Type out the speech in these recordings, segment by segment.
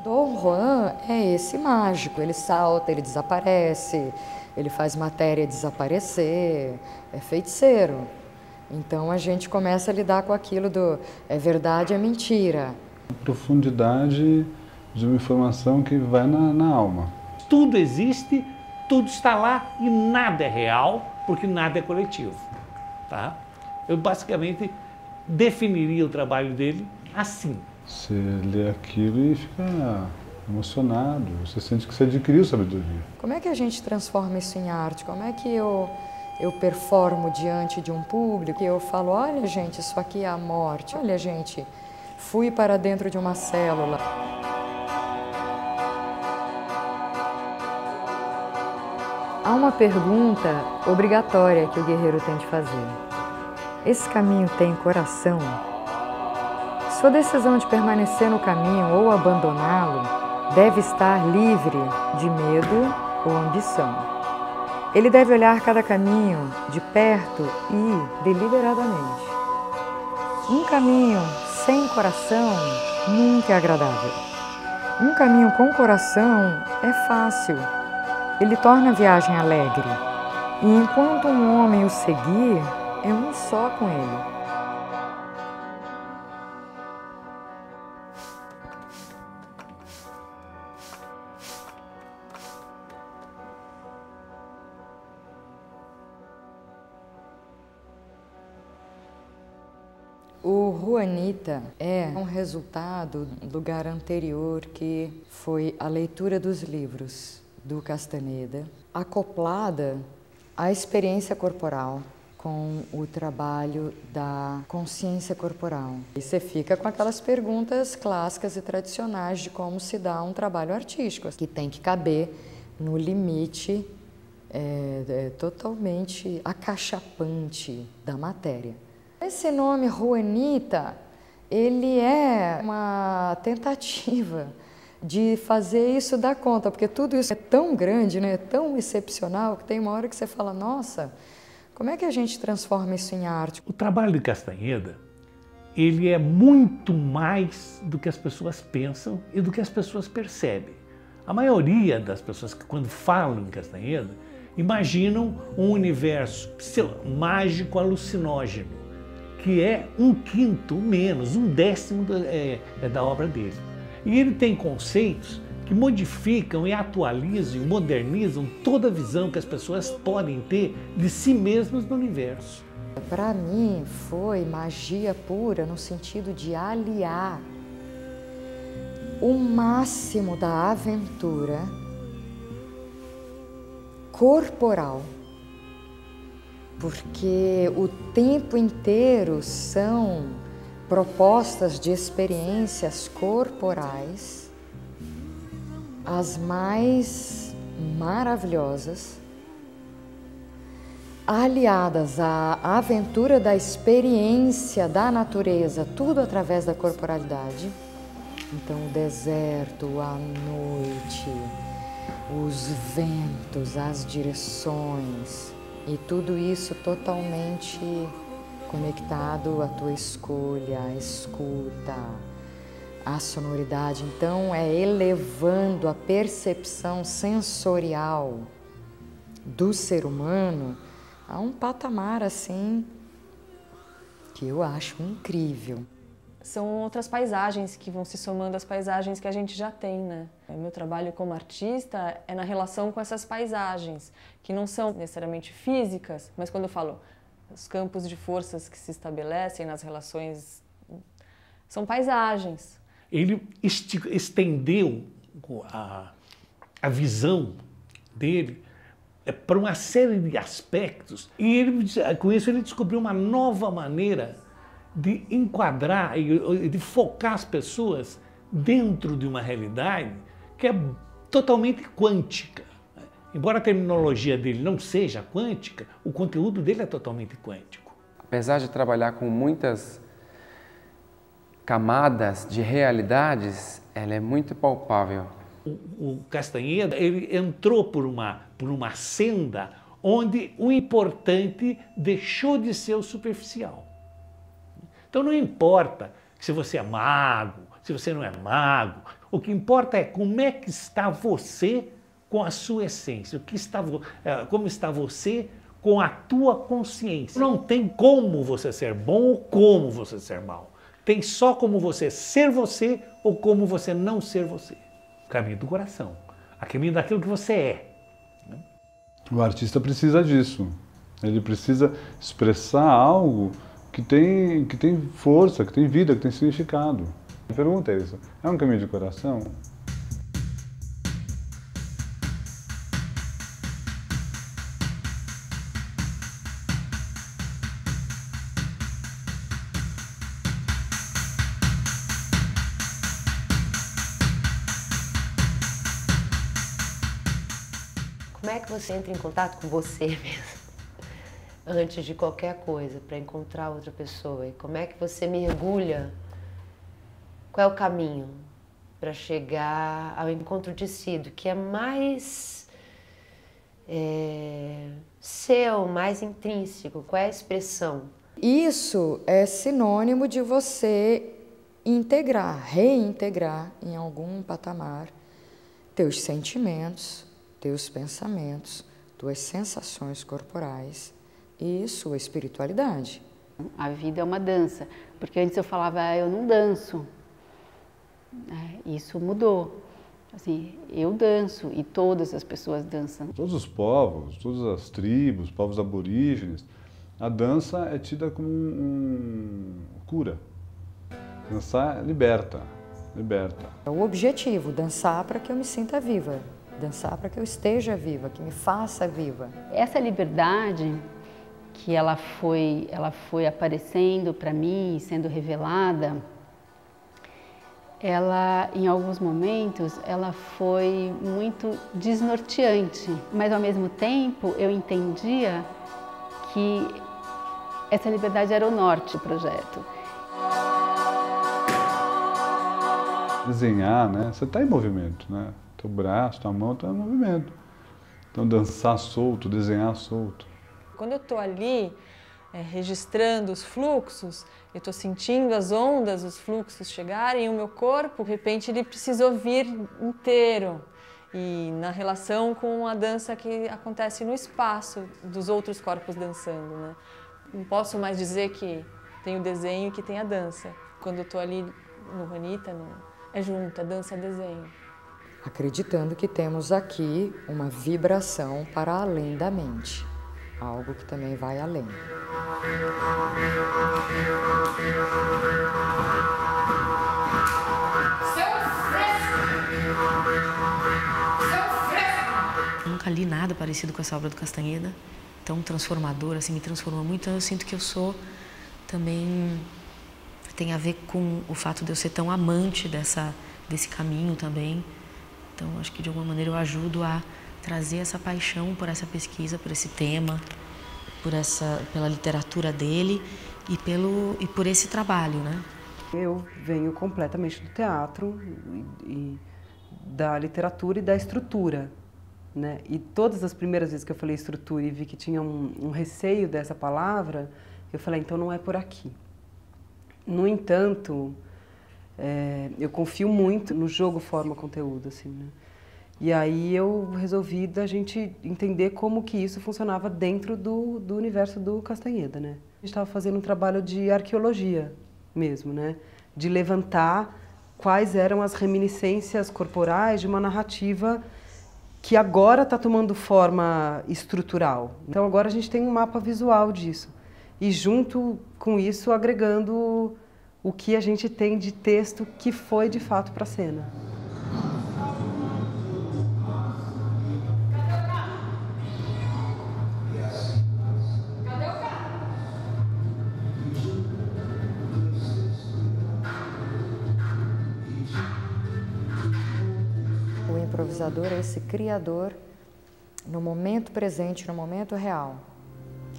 Dom Juan é esse mágico, ele salta, ele desaparece, ele faz matéria desaparecer, é feiticeiro. Então a gente começa a lidar com aquilo do é verdade, é mentira. Profundidade de uma informação que vai na alma. Tudo existe, tudo está lá e nada é real, porque nada é coletivo. Tá? Eu basicamente definiria o trabalho dele assim. Você lê aquilo e fica emocionado, você sente que você adquiriu sabedoria. Como é que a gente transforma isso em arte? Como é que eu performo diante de um público e eu falo, olha gente, isso aqui é a morte, olha gente, fui para dentro de uma célula. Há uma pergunta obrigatória que o guerreiro tem de fazer. Esse caminho tem coração? Sua decisão de permanecer no caminho ou abandoná-lo deve estar livre de medo ou ambição. Ele deve olhar cada caminho de perto e deliberadamente. Um caminho sem coração nunca é agradável. Um caminho com coração é fácil. Ele torna a viagem alegre. E enquanto um homem o seguir, é um só com ele. O Juanita é um resultado do lugar anterior que foi a leitura dos livros do Castaneda, acoplada à experiência corporal com o trabalho da consciência corporal. E você fica com aquelas perguntas clássicas e tradicionais de como se dá um trabalho artístico, que tem que caber no limite totalmente acachapante da matéria. Esse nome Juanita, ele é uma tentativa de fazer isso dar conta, porque tudo isso é tão grande, né, tão excepcional, que tem uma hora que você fala, nossa, como é que a gente transforma isso em arte? O trabalho de Castaneda, ele é muito mais do que as pessoas pensam e do que as pessoas percebem. A maioria das pessoas que quando falam em Castaneda, imaginam um universo mágico alucinógeno, que é 1/5 menos, 1/10 da obra dele. E ele tem conceitos que modificam e atualizam, modernizam toda a visão que as pessoas podem ter de si mesmas no universo. Para mim foi magia pura no sentido de aliar o máximo da aventura corporal, porque o tempo inteiro são propostas de experiências corporais, as mais maravilhosas, aliadas à aventura da experiência da natureza, tudo através da corporalidade. Então, o deserto, a noite, os ventos, as direções, e tudo isso totalmente conectado à tua escolha, à escuta, à sonoridade. Então, é elevando a percepção sensorial do ser humano a um patamar assim que eu acho incrível. São outras paisagens que vão se somando às paisagens que a gente já tem, né? O meu trabalho como artista é na relação com essas paisagens, que não são necessariamente físicas, mas quando eu falo os campos de forças que se estabelecem nas relações, são paisagens. Ele estendeu a visão dele para uma série de aspectos e ele, com isso ele descobriu uma nova maneira de enquadrar e de focar as pessoas dentro de uma realidade que é totalmente quântica. Embora a terminologia dele não seja quântica, o conteúdo dele é totalmente quântico. Apesar de trabalhar com muitas camadas de realidades, ela é muito palpável. O Castaneda, ele entrou por uma senda onde o importante deixou de ser o superficial. Então não importa se você é mago, se você não é mago, O que importa é como é que está você com a sua essência, como está você com a tua consciência. Não tem como você ser bom ou como você ser mal. Tem só como você ser você ou como você não ser você. O caminho do coração, o caminho daquilo que você é. O artista precisa disso. Ele precisa expressar algo que tem força, que tem vida, que tem significado. A pergunta é isso: é um caminho de coração? Como é que você entra em contato com você mesmo, antes de qualquer coisa, para encontrar outra pessoa? E como é que você mergulha? Qual é o caminho para chegar ao encontro de si, do que é mais seu, mais intrínseco? Qual é a expressão? Isso é sinônimo de você integrar, reintegrar em algum patamar teus sentimentos, teus pensamentos, tuas sensações corporais e sua espiritualidade. A vida é uma dança, porque antes eu falava, eu não danço. Isso mudou. Assim, eu danço e todas as pessoas dançam. Todos os povos, todas as tribos, povos aborígenes, a dança é tida como cura. Dançar liberta. É o objetivo, dançar para que eu me sinta viva. Dançar para que eu esteja viva, que me faça viva. Essa liberdade que ela foi aparecendo para mim, sendo revelada, ela, em alguns momentos, ela foi muito desnorteante. Mas, ao mesmo tempo, eu entendia que essa liberdade era o norte do projeto. Desenhar, né? Você está em movimento, né? Teu braço, tua mão está em movimento. Então, dançar solto, desenhar solto. Quando eu estou ali registrando os fluxos, eu estou sentindo as ondas, os fluxos chegarem, e o meu corpo, de repente, ele precisou vir inteiro. E na relação com a dança que acontece no espaço dos outros corpos dançando, né? Não posso mais dizer que tem o desenho e que tem a dança. Quando eu estou ali no Juanita, é junto, é dança, é desenho. Acreditando que temos aqui uma vibração para além da mente, algo que também vai além. Nunca li nada parecido com essa obra do Castanheda, tão transformadora, assim, me transformou muito. Então eu sinto que eu sou também, tem a ver com o fato de eu ser tão amante desse caminho também. Então, acho que de alguma maneira eu ajudo a trazer essa paixão por essa pesquisa, por esse tema, pela literatura dele e por esse trabalho, né? Eu venho completamente do teatro e da literatura e da estrutura, né? E todas as primeiras vezes que eu falei estrutura e vi que tinha um receio dessa palavra, eu falei, então não é por aqui. No entanto, eu confio muito no jogo forma-conteúdo, assim, né? E aí eu resolvi da gente entender como que isso funcionava dentro do universo do Castanheda, né? A gente estava fazendo um trabalho de arqueologia mesmo, né? De levantar quais eram as reminiscências corporais de uma narrativa que agora está tomando forma estrutural. Então agora a gente tem um mapa visual disso. E junto com isso agregando o que a gente tem de texto que foi de fato para a cena. O improvisador é esse criador no momento presente, no momento real.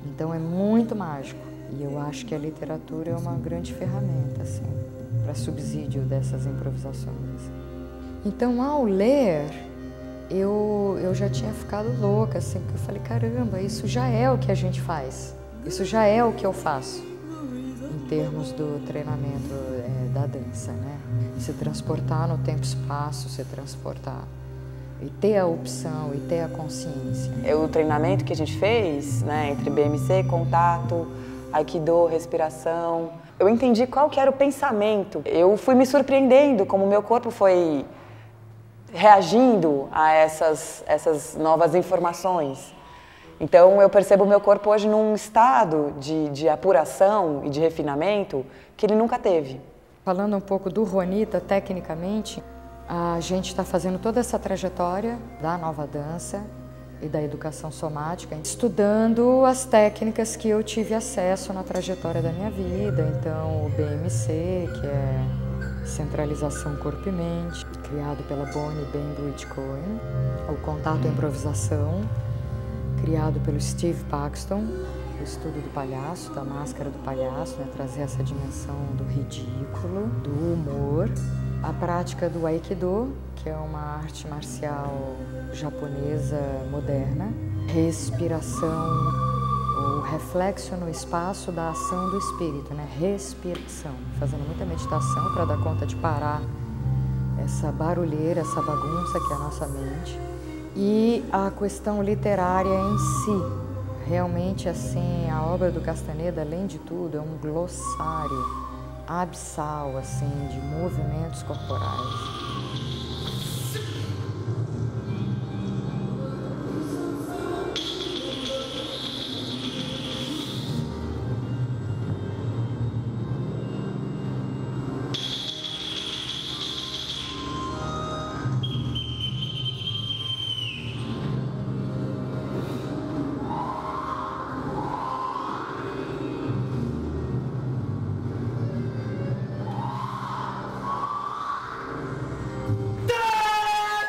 Então é muito mágico. E eu acho que a literatura é uma grande ferramenta, assim, para subsídio dessas improvisações. Então, ao ler, eu já tinha ficado louca, assim, porque eu falei, caramba, isso já é o que a gente faz. Isso já é o que eu faço, em termos do treinamento da dança, né? Se transportar no tempo-espaço, se transportar e ter a opção e ter a consciência. O treinamento que a gente fez, né, entre BMC, contato, Aikido, respiração, eu entendi qual que era o pensamento. Eu fui me surpreendendo como o meu corpo foi reagindo a essas novas informações. Então eu percebo o meu corpo hoje num estado de apuração e de refinamento que ele nunca teve. Falando um pouco do Ronita, tecnicamente, a gente está fazendo toda essa trajetória da nova dança e da educação somática, estudando as técnicas que eu tive acesso na trajetória da minha vida. Então, o BMC, que é centralização corpo e mente, criado pela Bonnie Bainbridge Cohen, o contato e improvisação, criado pelo Steve Paxton, o estudo do palhaço, da máscara do palhaço, né, trazer essa dimensão do ridículo, do humor, a prática do Aikido, que é uma arte marcial japonesa moderna, respiração, o reflexo no espaço da ação do espírito, né? Respiração, fazendo muita meditação para dar conta de parar essa barulheira, essa bagunça que é a nossa mente. E a questão literária em si, realmente assim, a obra do Castaneda, além de tudo, é um glossário abissal, assim, de movimentos corporais.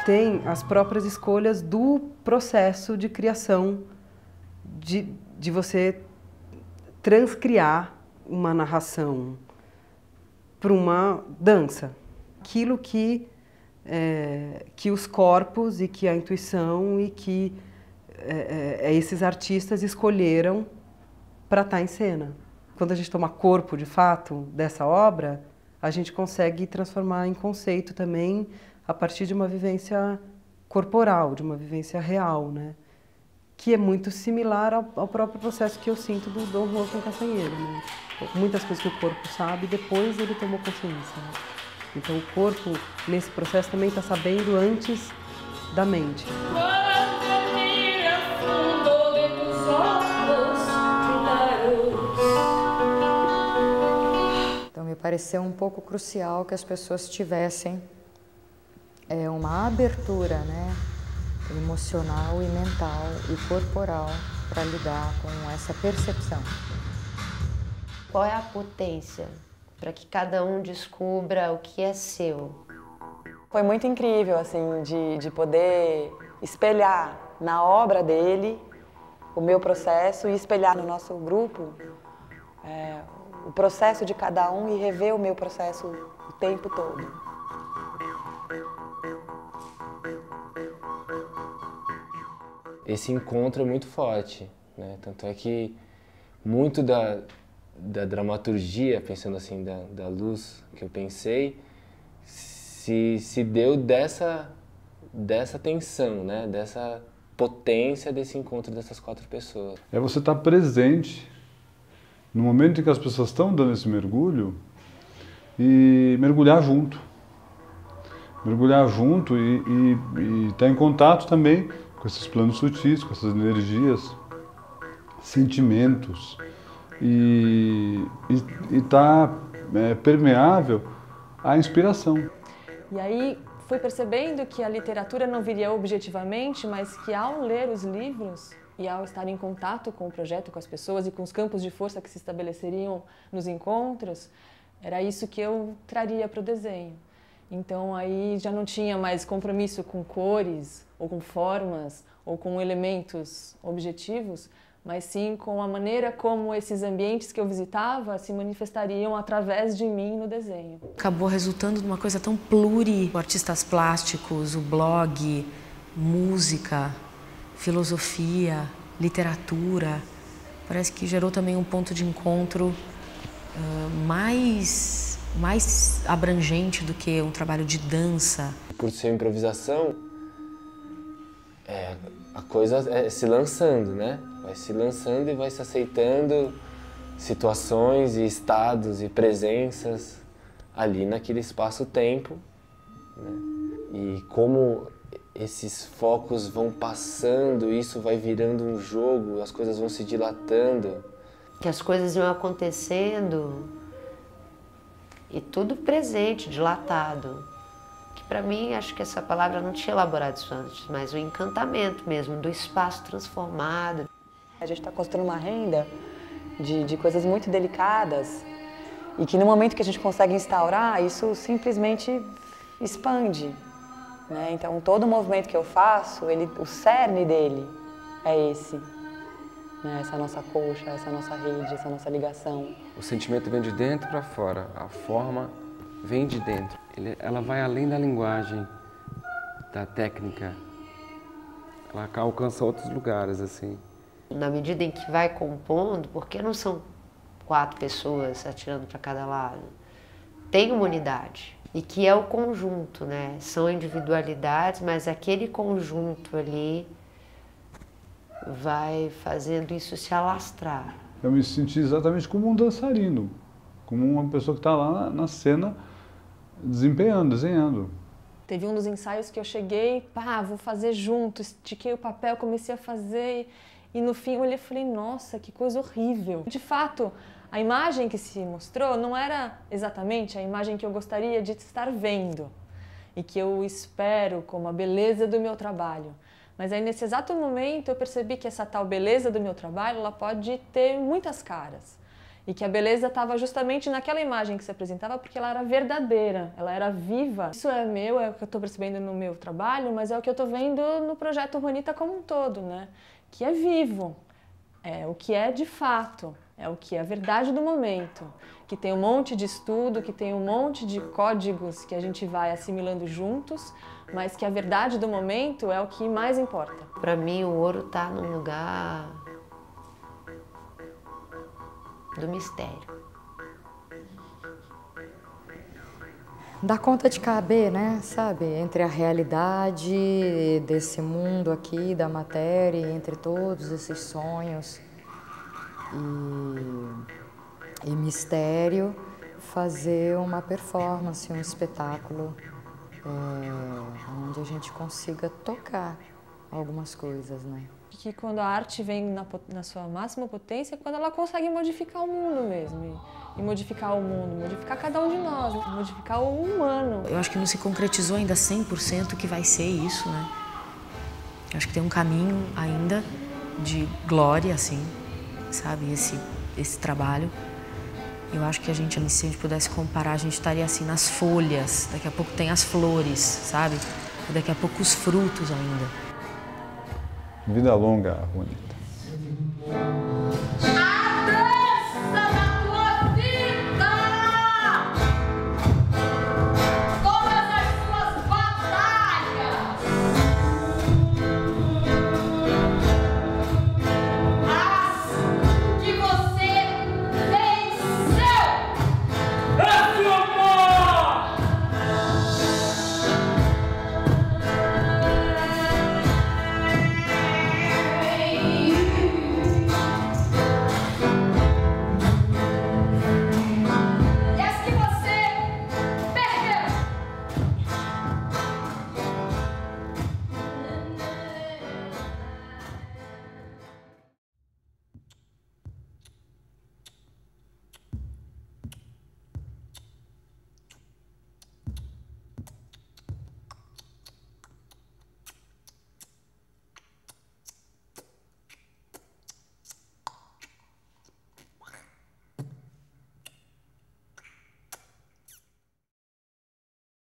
Tem as próprias escolhas do processo de criação, de você transcriar uma narração para uma dança. Aquilo que os corpos e que a intuição e que esses artistas escolheram para estar em cena. Quando a gente toma corpo, de fato, dessa obra, a gente consegue transformar em conceito também a partir de uma vivência corporal, de uma vivência real, né? Que é muito similar ao próprio processo que eu sinto do Dom Juan com Castanheira, né? Muitas coisas que o corpo sabe, depois ele tomou consciência, né? Então o corpo, nesse processo, também está sabendo antes da mente. Então me pareceu um pouco crucial que as pessoas tivessem uma abertura, né, emocional e mental e corporal para lidar com essa percepção. Qual é a potência para que cada um descubra o que é seu? Foi muito incrível, assim, de poder espelhar na obra dele o meu processo e espelhar no nosso grupo o processo de cada um e rever o meu processo o tempo todo. Esse encontro é muito forte, né? Tanto é que muito da dramaturgia, pensando assim, da luz que eu pensei, se deu dessa tensão, né? Dessa potência desse encontro dessas quatro pessoas. É você estar presente no momento em que as pessoas estão dando esse mergulho e mergulhar junto. Mergulhar junto e estar em contato também com esses planos sutis, com essas energias, sentimentos, e estar permeável à inspiração. E aí fui percebendo que a literatura não viria objetivamente, mas que ao ler os livros e ao estar em contato com o projeto, com as pessoas e com os campos de força que se estabeleceriam nos encontros, era isso que eu traria para o desenho. Então aí já não tinha mais compromisso com cores, ou com formas, ou com elementos objetivos, mas sim com a maneira como esses ambientes que eu visitava se manifestariam através de mim no desenho. Acabou resultando numa coisa tão pluri, artistas plásticos, o blog, música, filosofia, literatura. Parece que gerou também um ponto de encontro mais mais abrangente do que um trabalho de dança. Por ser improvisação, a coisa é se lançando, né? Vai se lançando e vai se aceitando situações e estados e presenças ali naquele espaço-tempo, né? E como esses focos vão passando, isso vai virando um jogo, as coisas vão se dilatando. Que as coisas iam acontecendo e tudo presente, dilatado. Que para mim, acho que essa palavra não tinha elaborado isso antes, mas o encantamento mesmo, do espaço transformado. A gente está construindo uma renda de coisas muito delicadas e que no momento que a gente consegue instaurar, isso simplesmente expande, né? Então todo o movimento que eu faço, o cerne dele é esse, né? Essa nossa coxa, essa nossa rede, essa nossa ligação. O sentimento vem de dentro para fora, a forma vem de dentro. Ela vai além da linguagem, da técnica, ela alcança outros lugares assim. Na medida em que vai compondo, porque não são 4 pessoas atirando para cada lado, tem uma unidade. E que é o conjunto, né? São individualidades, mas aquele conjunto ali vai fazendo isso se alastrar. Eu me senti exatamente como um dançarino, como uma pessoa que está lá na cena desempenhando, desenhando. Teve um dos ensaios que eu cheguei, vou fazer junto, estiquei o papel, comecei a fazer e no fim eu olhei e falei, nossa, que coisa horrível. De fato, a imagem que se mostrou não era exatamente a imagem que eu gostaria de estar vendo e que eu espero como a beleza do meu trabalho. Mas aí nesse exato momento eu percebi que essa tal beleza do meu trabalho, ela pode ter muitas caras. E que a beleza estava justamente naquela imagem que se apresentava porque ela era verdadeira, ela era viva. Isso é meu, é o que eu estou percebendo no meu trabalho, mas é o que eu estou vendo no projeto Juanita como um todo, né? Que é vivo, é o que é de fato, é o que é a verdade do momento, que tem um monte de estudo, que tem um monte de códigos que a gente vai assimilando juntos, mas que a verdade do momento é o que mais importa. Para mim, o ouro está num lugar do mistério. Dá conta de caber, né, sabe? Entre a realidade desse mundo aqui, da matéria, entre todos esses sonhos e mistério, fazer uma performance, um espetáculo onde a gente consiga tocar algumas coisas, né? Que quando a arte vem na sua máxima potência, é quando ela consegue modificar o mundo mesmo. E modificar o mundo, modificar cada um de nós, modificar o humano. Eu acho que não se concretizou ainda 100% o que vai ser isso, né? Eu acho que tem um caminho ainda de glória, assim, sabe? Esse trabalho. Eu acho que a gente pudesse comparar, a gente estaria assim nas folhas, daqui a pouco tem as flores, sabe? E daqui a pouco os frutos ainda. Vida longa, Juanita.